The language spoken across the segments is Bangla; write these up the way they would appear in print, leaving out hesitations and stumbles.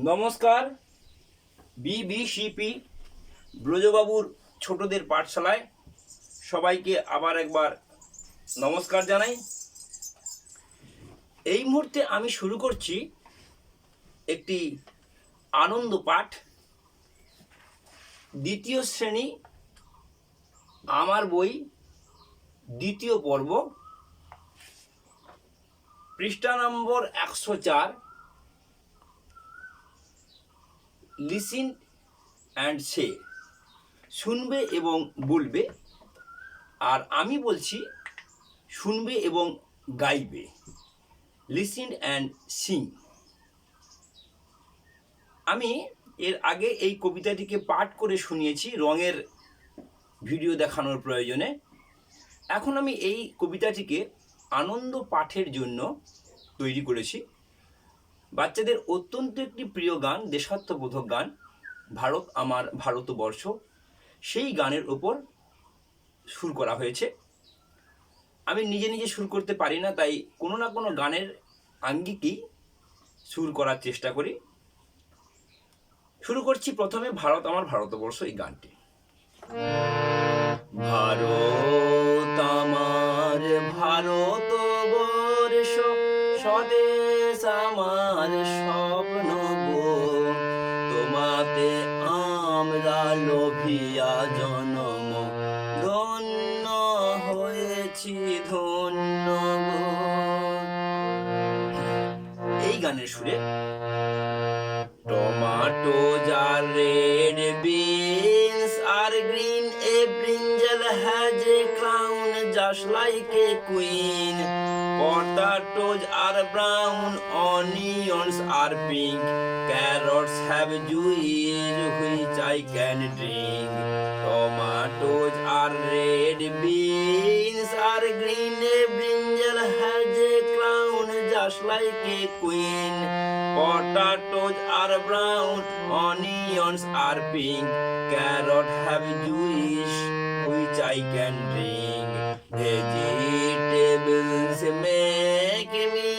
নমস্কার। বিবিসিপি ব্রজবাবুর ছোটদের পাঠশালায় সবাইকে আবার একবার নমস্কার জানাই। এই মুহূর্তে আমি শুরু করছি একটি আনন্দ পাঠ, দ্বিতীয় শ্রেণী আমার বই, দ্বিতীয় পর্ব, পৃষ্ঠা নম্বর 104। লিসিন অ্যান্ড সে, শুনবে এবং বলবে, আর আমি বলছি শুনবে এবং গাইবে। Listen and sing. আমি এর আগে এই কবিতাটিকে পাঠ করে শুনিয়েছি রঙের ভিডিও দেখানোর প্রয়োজনে। এখন আমি এই কবিতাটিকে আনন্দ পাঠের জন্য তৈরি করেছি। বাচ্চাদের অত্যন্ত একটি প্রিয় গান, দেশাত্মবোধক গান, ভারত আমার ভারতবর্ষ, সেই গানের ওপর সুর করা হয়েছে। আমি নিজে নিজে সুর করতে পারি না, তাই কোনো না কোনো গানের আঙ্গিকেই সুর করার চেষ্টা করি। শুরু করছি প্রথমে ভারত আমার ভারতবর্ষ এই গানটি। ভারত আমার ভারতবর্ষ, স্বদেশ আমার স্বপ্ন গো, তোমাতে আমরা লোভিয়া জনম, ধন্য হয়েছি ধন্য গো। এই গানের সুরে টমাটো আর red beans are green, a brinjal has a crown just like a queen. Potatoes are brown, onions are pink, carrots have juice which I can drink. Tomatoes are red, beans are green, a brinjal has a crown just like a queen. Potatoes are brown, onions are pink, carrots have juice which I can drink. Vegetables make me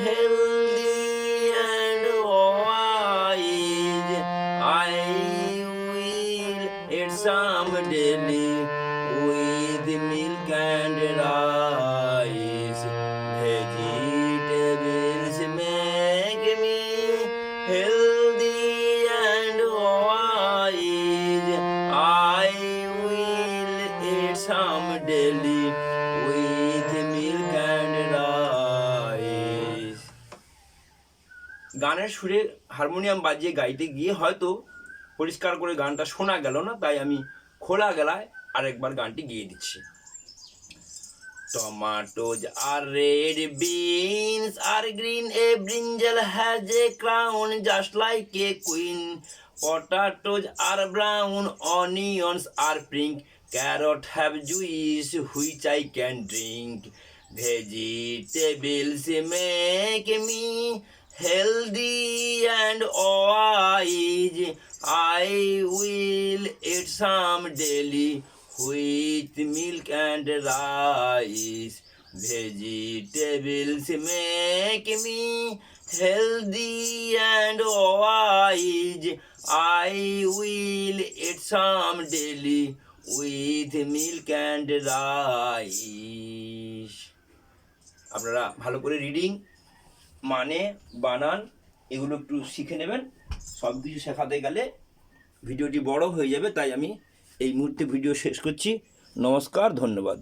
healthy and wise. I will eat some daily with milk and rice. Vegetables make me healthy and wise. I will eat some daily with milk and rice. গানের সুরে হারমোনিয়াম বাজিয়ে গাইতে গিয়ে হয়তো পরিষ্কার করে গানটা শোনা গেল না, তাই আমি খোলা গলায় আরেকবার গানটি গিয়ে দিচ্ছি। Tomatoes are red, beans are green, a brinjal has a crown just like a queen. Potatoes are brown, onions are pink, carrots have juice which I can drink. Vegetables make me healthy and wise. I will eat some daily with milk and rice. Vegetables make me healthy and wise. I will eat some daily with milk and rice. আপনারা ভালো করে রিডিং, মানে, বানান এগুলো একটু শিখে নেবেন। সব কিছু শেখাতে গেলে ভিডিওটি বড় হয়ে যাবে, তাই আমি এই মুহূর্তে ভিডিও শেষ করছি। নমস্কার, ধন্যবাদ।